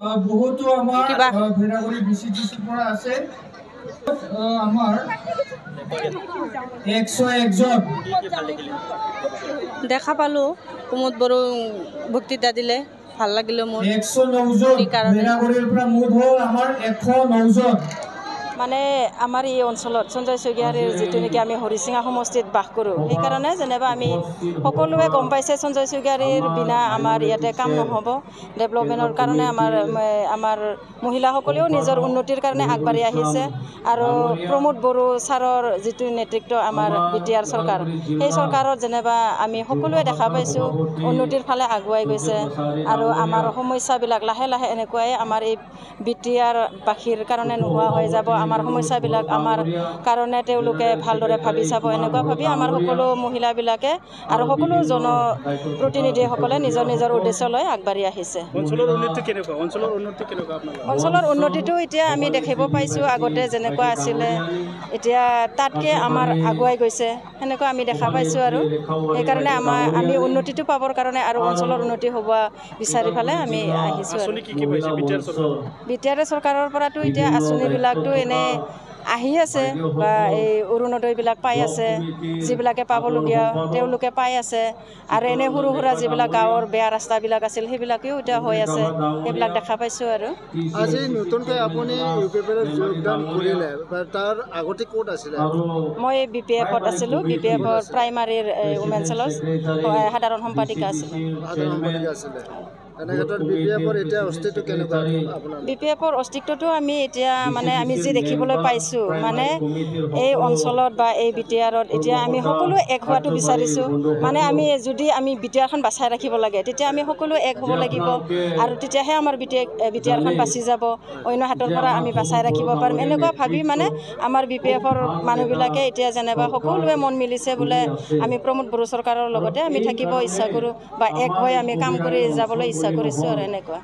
বহুতো আমাৰ ভেড়াগুৰি বিচিটিচিৰ পৰা আছে আমাৰ 101 জন দেখা পালো কুমুদ বড়ো বক্তৃতা দিলে ভাল লাগিলে মোৰ 109 জন ভেড়াগুৰিৰ পৰা মুঠ হ'ল আমাৰ 109 জন মানে আমাৰ এই অঞ্চলত সঞ্জয় শইকীয়াৰীৰ যিটো নেকি আমি হৰিচিঙা সমষ্টিত বাস কৰোঁ সেইকাৰণে যেনিবা আমি সকলোৱে গম পাইছে সঞ্জয় শইকীয়াৰীৰ বিনা আমাৰ ইয়াতে কাম নহ'ব ডেভেলপমেণ্টৰ কাৰণে আমাৰ মহিলাসকলেও নিজৰ উন্নতিৰ কাৰণে আগবাঢ়ি আহিছে আৰু প্ৰমোদ বড়ো ছাৰৰ যিটো নেতৃত্ব আমাৰ BTR চৰকাৰ সেই চৰকাৰত যেনিবা আমি সকলোৱে দেখা পাইছোঁ উন্নতিৰ ফালে আগুৱাই গৈছে আৰু আমাৰ সমস্যাবিলাক লাহে লাহে এনেকুৱাই আমাৰ এই BTR বাসীৰ কাৰণে নোহোৱা হৈ যাব আমাৰ সমস্যাবিলাক আমাৰ কাৰণে তেওঁলোকে ভালদৰে ভাবি চাব এনেকুৱা ভাবি আমাৰ সকলো মহিলাবিলাকে আৰু সকলো জনপ্ৰতিনিধিসকলে নিজৰ নিজৰ উদ্দেশ্য লৈ আগবাঢ়ি আহিছে অঞ্চলৰ উন্নতিটো এতিয়া আমি দেখিব পাইছোঁ আগতে যেনেকুৱা আছিলে এতিয়া তাতকৈ আমাৰ আগুৱাই গৈছে সেনেকুৱা আমি দেখা পাইছোঁ আৰু সেইকাৰণে আমি উন্নতিটো পাবৰ কাৰণে আৰু অঞ্চলৰ উন্নতি হ'ব বিচাৰি পেলাই আমি আহিছোঁ BTR চৰকাৰৰ পৰাতো এতিয়া আঁচনিবিলাকতো এনে আহি আছে বা এই অৰুণোদয়বিলাক পাই আছে যিবিলাকে পাবলগীয়া তেওঁলোকে পাই আছে আৰু এনে সৰু সুৰা যিবিলাক গাঁৱৰ বেয়া ৰাস্তাবিলাক আছিল সেইবিলাকেও এতিয়া হৈ আছে সেইবিলাক দেখা পাইছোঁ আৰু আজি নতুনকৈ আপুনি UPPত যোগদান কৰিলে তাৰ আগতে ক'ত আছিলে মই BPF-ত আছিলোঁ BPF-ৰ প্ৰাইমাৰীৰ উমেন চেলৰ সাধাৰণ সম্পাদিকা আছিলোঁ BPF-ৰ অস্তিত্বটো আমি এতিয়া মানে আমি যি দেখিবলৈ পাইছোঁ মানে এই অঞ্চলত বা এই BTR-ত এতিয়া আমি সকলো এক হোৱাটো বিচাৰিছোঁ মানে যদি আমি BTR-খন বাচাই ৰাখিব লাগে তেতিয়া আমি সকলো এক হ'ব লাগিব আৰু তেতিয়াহে আমাৰ BTR-খন বাচি যাব অন্য হাতৰ পৰা আমি বাচাই ৰাখিব পাৰিম এনেকুৱা ভাবি মানে আমাৰ BPF-ৰ মানুহবিলাকে এতিয়া যেনিবা সকলোৱে মন মিলিছে বোলে আমি প্ৰমোদ বড়ো চৰকাৰৰ লগতে আমি থাকিব ইচ্ছা কৰোঁ বা এক হৈ আমি কাম কৰি যাবলৈ ইচ্ছা কৰিছোঁ আৰু এনেকুৱা